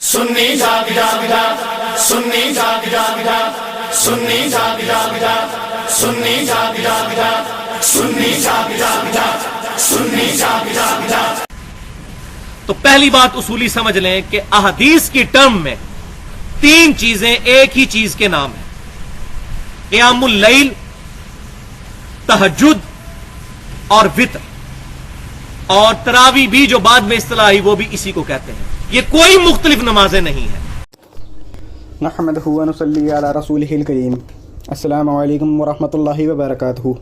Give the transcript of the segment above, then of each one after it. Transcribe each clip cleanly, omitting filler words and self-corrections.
सुन्नी जाग जाग जाग, सुन्नी जाग जाग जाग, सुन्नी जाग जाग जाग, सुन्नी जाग जाग जाग, सुन्नी जाग जाग जाग, सुन्नी जाग जाग जाग। तो पहली बात उसूली समझ लें कि अहदीस की टर्म में तीन चीजें एक ही चीज के नाम है। क़ियामुल लैल, तहज्जुद और वित्र, और तरावी भी जो बाद में इस्तिलाह आई वो भी इसी को कहते हैं। ये कोई मुख्तलिफ नमाजें नहीं है। नहमदहु व नुसल्ली अला रसूलिहिल करीम। अस्सलामु अलैकुम व रहमतुल्लाहि व बरकातहू।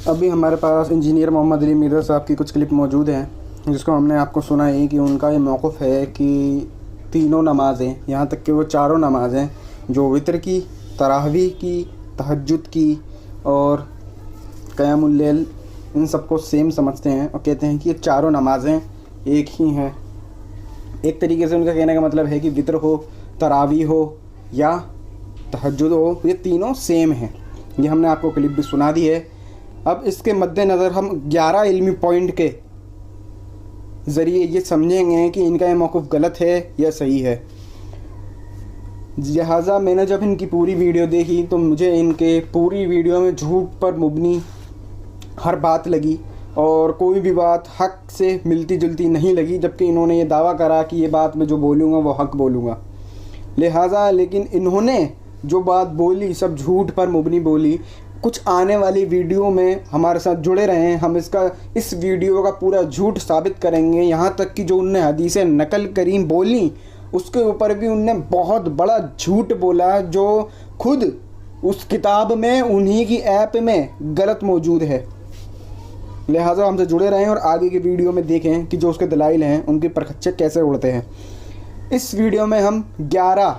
अभी हमारे पास इंजीनियर मोहम्मद अली मीरा साहब की कुछ क्लिप मौजूद हैं, जिसको हमने आपको सुनाई कि उनका ये मौक़िफ़ है कि तीनों नमाज़ें, यहाँ तक कि वो चारों नमाज़ें जो वितर की, तरावी की, तहज्जुद की और क़यामुल लैल, इन सबको सेम समझते हैं और कहते हैं कि ये चारों नमाज़ें एक ही हैं। एक तरीके से उनका कहने का मतलब है कि वितर हो, तरावी हो या तहज्जुद हो, ये तीनों सेम हैं। ये हमने आपको क्लिप भी सुना दी है। अब इसके मद्देनज़र हम 11 इल्मी पॉइंट के ज़रिए ये समझेंगे कि इनका ये मौक़िफ़ गलत है या सही है। लिहाजा मैंने जब इनकी पूरी वीडियो देखी तो मुझे इनके पूरी वीडियो में झूठ पर मुबनी हर बात लगी और कोई भी बात हक़ से मिलती जुलती नहीं लगी, जबकि इन्होंने ये दावा करा कि ये बात मैं जो बोलूँगा वो हक़ बोलूँगा। लिहाजा लेकिन इन्होंने जो बात बोली सब झूठ पर मुबनी बोली। कुछ आने वाली वीडियो में हमारे साथ जुड़े रहें, हम इस वीडियो का पूरा झूठ साबित करेंगे। यहाँ तक कि जो उनने हदीसें नकल करीम बोली उसके ऊपर भी उनने बहुत बड़ा झूठ बोला, जो खुद उस किताब में उन्हीं की ऐप में गलत मौजूद है। लिहाजा हमसे जुड़े रहें और आगे की वीडियो में देखें कि जो उसके दलाइल हैं उनके परखच्चे कैसे उड़ते हैं। इस वीडियो में हम 11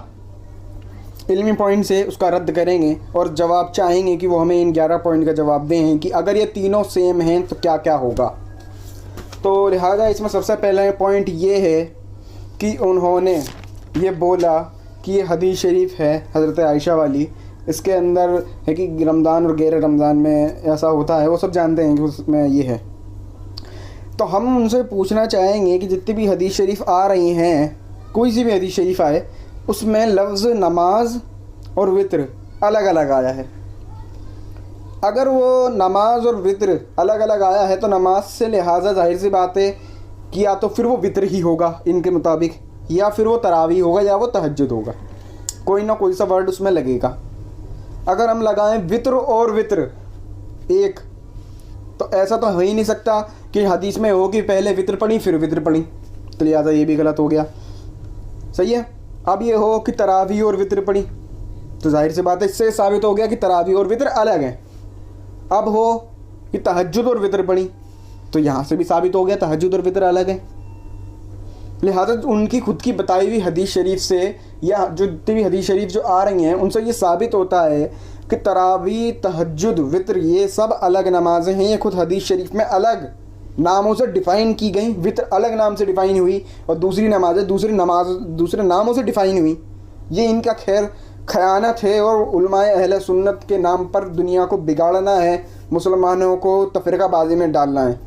इल्मी पॉइंट से उसका रद्द करेंगे और जवाब चाहेंगे कि वो हमें इन 11 पॉइंट का जवाब दें कि अगर ये तीनों सेम हैं तो क्या क्या होगा। तो लिहाजा इसमें सबसे पहला पॉइंट ये है कि उन्होंने ये बोला कि ये हदीस शरीफ है हज़रत आयशा वाली, इसके अंदर है कि रमज़ान और गैर रमज़ान में ऐसा होता है, वो सब जानते हैं कि उसमें ये है। तो हम उनसे पूछना चाहेंगे कि जितनी भी हदीस शरीफ आ रही हैं, कोई सी भी हदीस शरीफ आए उसमें लफ्ज़ नमाज और वित्र अलग अलग आया है। अगर वो नमाज और वित्र अलग अलग आया है तो नमाज से लिहाजा जाहिर सी बात है कि या तो फिर वो वित्र ही होगा इनके मुताबिक, या फिर वो तरावी होगा, या वो तहज्जुद होगा। कोई ना कोई सा वर्ड उसमें लगेगा। अगर हम लगाएं वित्र और वित्र एक, तो ऐसा तो हो ही नहीं सकता कि हदीस में हो कि पहले वित्र पढ़ी फिर वित्र पढ़ी, तो लिहाजा ये भी गलत हो गया। सही है। अब ये हो कि तरावी और वित्र पढ़ी, तो जाहिर सी बात है इससे साबित हो गया कि तरावी और वित्र अलग हैं। अब हो कि तहज्जुद और वित्र पढ़ी, तो यहाँ से भी साबित हो गया तहज्जुद और वित्र अलग है। लिहाजा उनकी खुद की बताई हुई हदीस शरीफ से या जो जितनी भी हदीस शरीफ जो आ रही हैं उनसे ये साबित होता है कि तरावी, तहज्जुद, वित्र ये सब अलग नमाजें हैं। ये खुद हदीस शरीफ में अलग नामों से डिफ़ाइन की गई। वित्र अलग नाम से डिफ़ाइन हुई और दूसरी नमाजें दूसरे नामों से डिफ़ाइन हुई। ये इनका खैर खयानत है और उलमाए अहले सुन्नत के नाम पर दुनिया को बिगाड़ना है, मुसलमानों को तफरीक़ाबाज़ी में डालना है।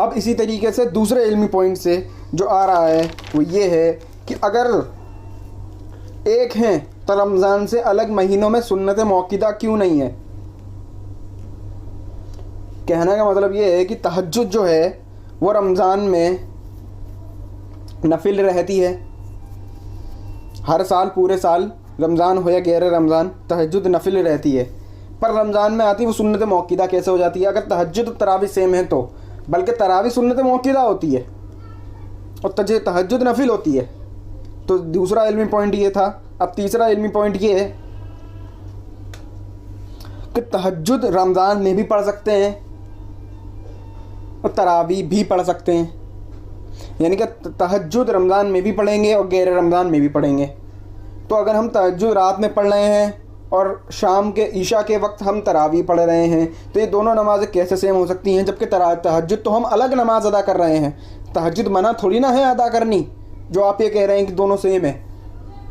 अब इसी तरीके से दूसरे इल्मी पॉइंट से जो आ रहा है वो ये है कि अगर एक हैं तो रमज़ान से अलग महीनों में सुन्नत मौक़िदा क्यों नहीं है। कहने का मतलब ये है कि तहज्जुद जो है वो रमज़ान में नफिल रहती है। हर साल पूरे साल रमज़ान हो या गैर रमज़ान तहज्जुद नफिल रहती है, पर रमज़ान में आती वो सुन्नत मौक़िदा कैसे हो जाती है। अगर तहज्जुद तरावी सेम है तो, बल्कि तरावी सुन्नत मौक़िदा होती है और तहज्जुद नफिल होती है। तो दूसरा इल्मी पॉइंट ये था। अब तीसरा इल्मी पॉइंट ये है कि तहज्जुद रमज़ान में भी पढ़ सकते हैं और तरावी भी पढ़ सकते हैं, यानी कि तहज्जुद रमज़ान में भी पढ़ेंगे और गैर रमज़ान में भी पढ़ेंगे। तो अगर हम तहज्जुद रात में पढ़ रहे हैं और शाम के ईशा के वक्त हम तरावी पढ़ रहे हैं, तो ये दोनों नमाज़ें कैसे सेम हो सकती हैं, जबकि तहज्जुद तो हम अलग नमाज अदा कर रहे हैं। तहज्जुद मना थोड़ी ना है अदा करनी, जो आप ये कह रहे हैं कि दोनों सेम है।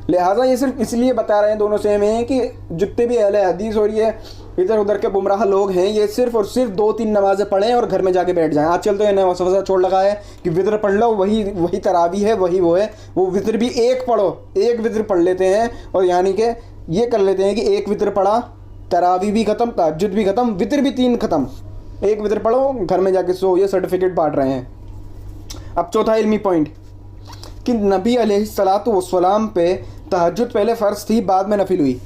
लिहाजा ये सिर्फ इसलिए बता रहे हैं दोनों सेम हैं कि जितने भी अहले हदीस और ये इधर उधर के गुमराह लोग हैं, ये सिर्फ और सिर्फ 2-3 नमाज़ें पढ़ें और घर में जाके बैठ जाएं। आजकल तो इन्हें वसवसा छोड़ लगा है कि वितर पढ़ लो, वही तरावी है, वही वो है। वो वितर भी एक पढ़ो, एक वितर पढ़ लेते हैं और यानी कि ये कर लेते हैं कि एक वितर पढ़ा, तरावी भी ख़त्म, तहज्जुद भी ख़त्म, वितर भी 3 ख़त्म। एक वितर पढ़ो, घर में जाके सो, ये सर्टिफिकेट बांट रहे हैं। अब चौथा इल्मी पॉइंट कि नबी अलैहिस्सलातु वस्सलाम पे तहज्जुद पहले फ़र्ज़ थी, बाद में नफिल हुई।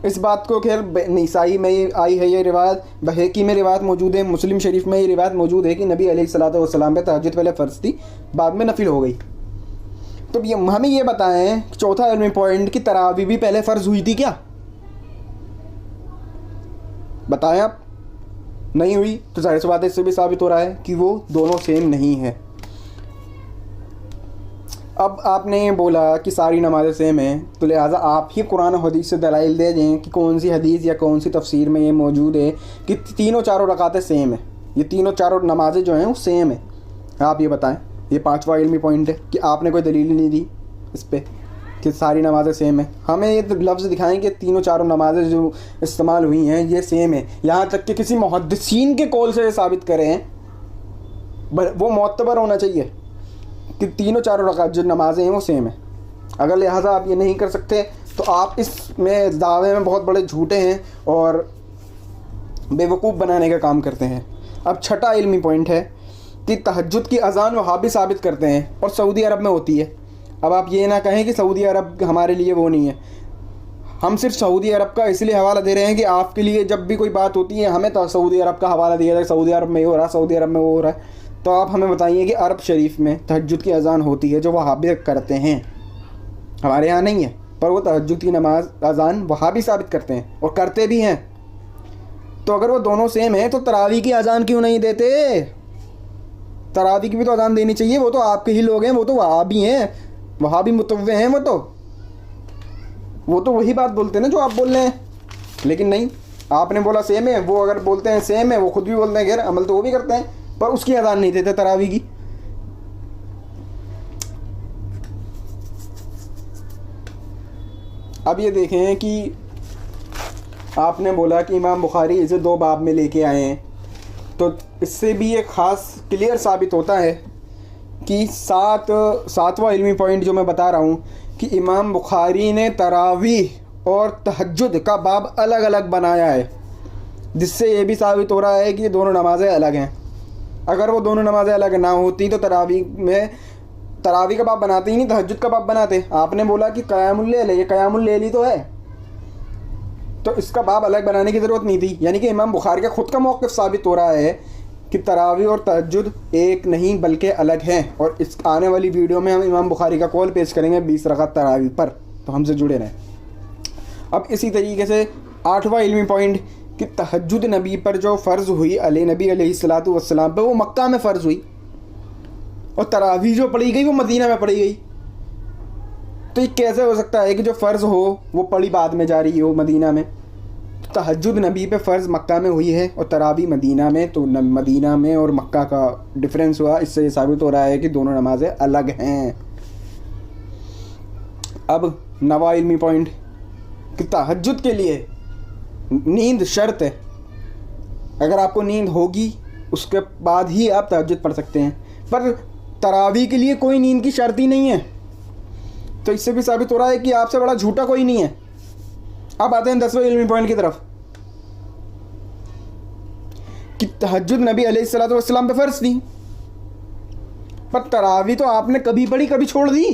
इस बात को खैर निसाई में आई है ये रिवायत, बहकी में रिवायत मौजूद है, मुस्लिम शरीफ में ये रिवायत मौजूद है कि नबी अलैहिस्सलातु वस्सलाम पे तहज्जुद पहले फ़र्ज़ थी, बाद में नफिल हो गई। तो ये हमें ये बताएं, चौथा इल्मी पॉइंट कि तरावी भी पहले फ़र्ज़ हुई थी क्या? बताएं आप। नहीं हुई तो जाहिर सी बात है, इससे भी साबित हो रहा है कि वो दोनों सेम नहीं है। अब आपने बोला कि सारी नमाज़ें सेम हैं, तो लिहाजा आप ही कुरान और हदीस से दलाइल दे दें कि कौन सी हदीस या कौन सी तफसीर में ये मौजूद है कि तीनों चारों रकातें सेम है, ये तीनों चारों नमाज़ें जो हैं वो सेम है। आप ये बताएं। ये 5वां इल्मी पॉइंट है कि आपने कोई दलील नहीं दी इस पर कि सारी नमाज़ें सेम है। हमें ये लफ्ज़ दिखाएं कि तीनों चारों नमाज़ें जो इस्तेमाल हुई हैं ये सेम है। यहाँ तक कि किसी मुहद्दिसीन के कौल से साबित करें, वो मोतबर होना चाहिए कि तीनों चारों रकात जो नमाज़ें हैं वो सेम है। अगर लिहाजा आप ये नहीं कर सकते तो आप इसमें दावे में बहुत बड़े झूठे हैं और बेवकूफ़ बनाने का काम करते हैं। अब छठा इल्मी पॉइंट है कि तहज्जुद की अज़ान वहाबी साबित करते हैं और सऊदी अरब में होती है। अब आप ये ना कहें कि सऊदी अरब हमारे लिए वो नहीं है। हम सिर्फ सऊदी अरब का इसलिए हवाला दे रहे हैं कि आपके लिए जब भी कोई बात होती है हमें तो सऊदी अरब का हवाला दिया जाए, सऊदी अरब में ये हो रहा है, सऊदी अरब में वो हो रहा है। तो आप हमें बताइए कि अरब शरीफ में तहज्जुद की अज़ान होती है जो वहाबी करते हैं, हमारे यहाँ नहीं है, पर वो तहज्जुद की नमाज अज़ान वहाबी साबित करते हैं और करते भी हैं। तो अगर वो दोनों सेम हैं तो तरावी की अज़ान क्यों नहीं देते? तरावी की भी तो अज़ान देनी चाहिए। वो तो आपके ही लोग हैं, वो तो वहाबी हैं, वहाबी मुतव्वे हैं। वो तो वही बात बोलते हैं ना जो आप बोल रहे हैं। लेकिन नहीं, आपने बोला सेम है, वो अगर बोलते हैं सेम है, वो खुद भी बोलते हैं खैर, अमल तो वो भी करते हैं, पर उसकी अज़ान नहीं देते तरावी की। अब ये देखें कि आपने बोला कि इमाम बुखारी इसे 2 बाब में लेके आए हैं, तो इससे भी एक ख़ास क्लियर साबित होता है कि 7वां इल्मी पॉइंट जो मैं बता रहा हूँ कि इमाम बुखारी ने तरावीह और तहज्जुद का बाब अलग अलग बनाया है, जिससे ये भी साबित हो रहा है कि ये दोनों नमाज़ें अलग हैं। अगर वो दोनों नमाज़ें अलग ना होती तो तरावी का बाब बनाते ही नहीं, तहज्जुद का बाब बनाते। आपने बोला कि क़यामुल लैल है, ये क़यामुल लैल ही तो है, तो इसका बाब अलग बनाने की ज़रूरत नहीं थी। यानी कि इमाम बुखारी का ख़ुद का मौक़िफ़ साबित हो रहा है कि तरावी और तहज्जुद एक नहीं बल्कि अलग हैं। और इस आने वाली वीडियो में हम इमाम बुखारी का कौल पेश करेंगे 20 रकात तरावी पर, तो हमसे जुड़े रहें। अब इसी तरीके से 8वां इल्मी पॉइंट कि तहज्जुद नबी पर जो फ़र्ज़ हुई नबी अलैहिस्सलातु वस्सलाम पर, वो मक्का में फ़र्ज़ हुई और तरावी जो पढ़ी गई वो मदीना में पढ़ी गई। तो ये कैसे हो सकता है कि जो फ़र्ज़ हो वो पढ़ी बाद में जा रही हो मदीना में? तहज्जुद नबी पे फ़र्ज़ मक्का में हुई है और तरावी मदीना में, तो मदीना में और मक्का का डिफरेंस हुआ। इससे ये साबित हो रहा है कि दोनों नमाज़ें अलग हैं। अब 9वां इल्मी पॉइंट कि तहज्जुद के लिए नींद शर्त है। अगर आपको नींद होगी उसके बाद ही आप तहज्जुद पढ़ सकते हैं, पर तरावी के लिए कोई नींद की शर्त ही नहीं है। तो इससे भी साबित हो रहा है कि आपसे बड़ा झूठा कोई नहीं है। अब आते हैं 10वें इल्मी पॉइंट की तरफ कि तहज्जुद नबी अलैहिस्सलातु वस्सलाम पे फ़र्ज़ थी, पर तरावी तो आपने कभी पढ़ी कभी छोड़ दी।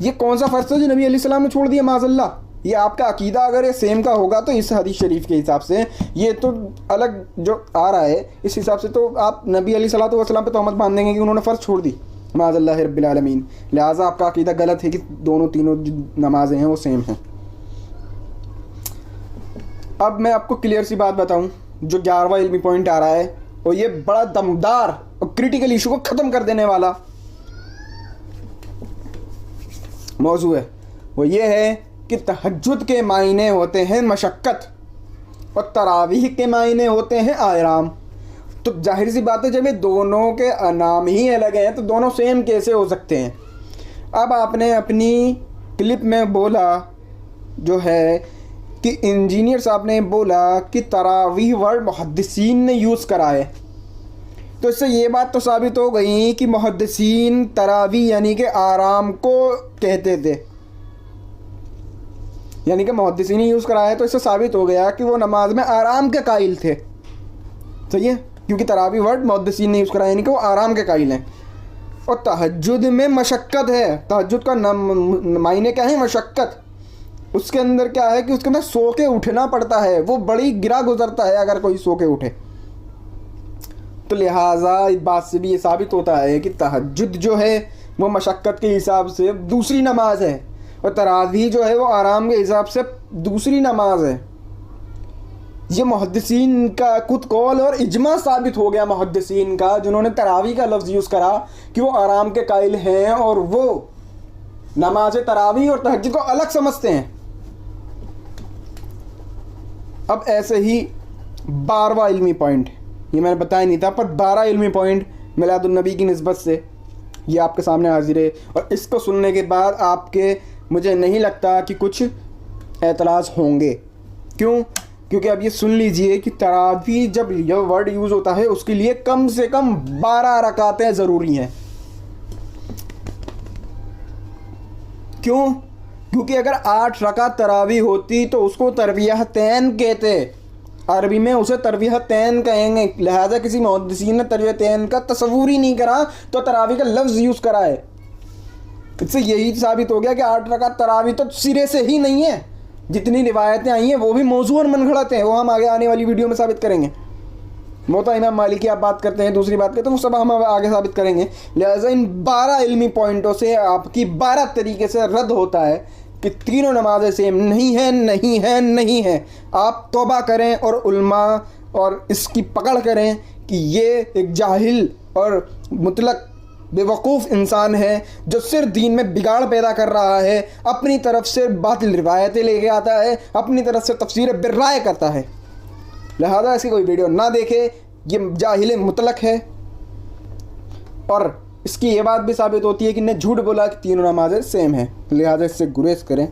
ये कौन सा फ़र्ज़ था जो नबी अलैहिस्सलाम ने छोड़ दिया? माज़अल्लाह। ये आपका अकीदा अगर ये सेम का होगा तो इस हदीस शरीफ के हिसाब से ये तो अलग जो आ रहा है, इस हिसाब से तो आप नबी अलैहिस्सलातु वस्सलाम पे तहमत बांध देंगे कि उन्होंने फ़र्ज़ छोड़ दी, माज़अल्लाह रब्बिल आलमीन। लिहाजा आपका अकीदा गलत है कि तीनों नमाज़ें हैं वो सेम हैं। अब मैं आपको क्लियर सी बात बताऊं, जो 11वां इल्मी पॉइंट आ रहा है और ये बड़ा दमदार और क्रिटिकल इशू को ख़त्म कर देने वाला मौजू है, वो ये है कि तहज्जुद के मायने होते हैं मशक्क़त और तरावीह के मायने होते हैं आराम। तो जाहिर सी बात है जब ये दोनों के नाम ही अलग हैं तो दोनों सेम कैसे हो सकते हैं? अब आपने अपनी क्लिप में बोला जो है कि इंजीनियर साहब ने बोला कि तरावीह वर्ड मुहद्दिसीन ने यूज़ करा है, तो इससे ये बात तो साबित हो गई कि मुहद्दिसीन तरावीह यानी कि आराम को कहते थे, यानी कि मुहद्दिसीन ने यूज़ करा है, तो इससे साबित हो गया कि वो नमाज में आराम के कायल थे। सही है, क्योंकि तरावीह वर्ड मुहद्दिसीन ने यूज़ करा है, यानी कि वो आराम के कायल हैं। और तहज्जुद में मशक्क़त है, तहज्जुद का मायने क्या है? मशक्क़त। उसके अंदर क्या है कि उसके अंदर सो के उठना पड़ता है, वो बड़ी गिरा गुजरता है अगर कोई सो के उठे। तो लिहाजा इस बात से भी ये साबित होता है कि तहज्जुद जो है वो मशक्क़त के हिसाब से दूसरी नमाज है, और तरावीह जो है वो आराम के हिसाब से दूसरी नमाज है। ये मुहद्दिसीन का खुद कौल और इजमा साबित हो गया मुहद्दिसीन का, जिन्होंने तरावीह का लफ्ज़ यूज़ करा कि वो आराम के कायल हैं और वो नमाज तरावीह और तहज्जुद को अलग समझते हैं। अब ऐसे ही 12वां इल्मी पॉइंट, ये मैंने बताया नहीं था, पर 12 इल्मी पॉइंट मिलादुन्नबी की निस्बत से ये आपके सामने हाजिर है। और इसको सुनने के बाद आपके, मुझे नहीं लगता कि कुछ एतराज़ होंगे। क्यों? क्योंकि अब ये सुन लीजिए कि तरावीह जब यह वर्ड यूज़ होता है उसके लिए कम से कम 12 रकातें ज़रूरी हैं। क्यों? क्योंकि अगर 8 रकात तरावीह होती तो उसको तरवीहतैन कहते, अरबी में उसे तरवीहतैन कहेंगे। लिहाजा किसी मुहद्दिसीन ने तरवीहतैन का तस्वूर ही नहीं करा तो तरावीह का लफ्ज़ यूज़ करा है। इससे यही साबित हो गया कि 8 रकात तरावीह तो सिरे से ही नहीं है। जितनी रिवायतें आई हैं वो भी मौजू और मनगढ़ंत हैं, वो हम आगे आने वाली वीडियो में साबित करेंगे। मोता इमाम मालिक की आप बात करते हैं, दूसरी बात करते हैं, वो सब हम आगे साबित करेंगे। लिहाजा इन 12 इल्मी पॉइंटों से आपकी 12 तरीके से रद्द होता है कि तीनों नमाजें सेम नहीं हैं, नहीं हैं, नहीं हैं। आप तौबा करें और उलमा और इसकी पकड़ करें कि ये एक जाहिल और मुतलक बेवकूफ़ इंसान है जो सिर्फ दीन में बिगाड़ पैदा कर रहा है, अपनी तरफ से बातिल रिवायतें लेके आता है, अपनी तरफ से तफसीर बिर्राए करता है। लिहाजा ऐसी कोई वीडियो ना देखे, ये जाहिल मुतलक है। और इसकी ये बात भी साबित होती है कि ने झूठ बोला कि तीनों नमाजें सेम हैं, लिहाजा इससे गुरेज करें।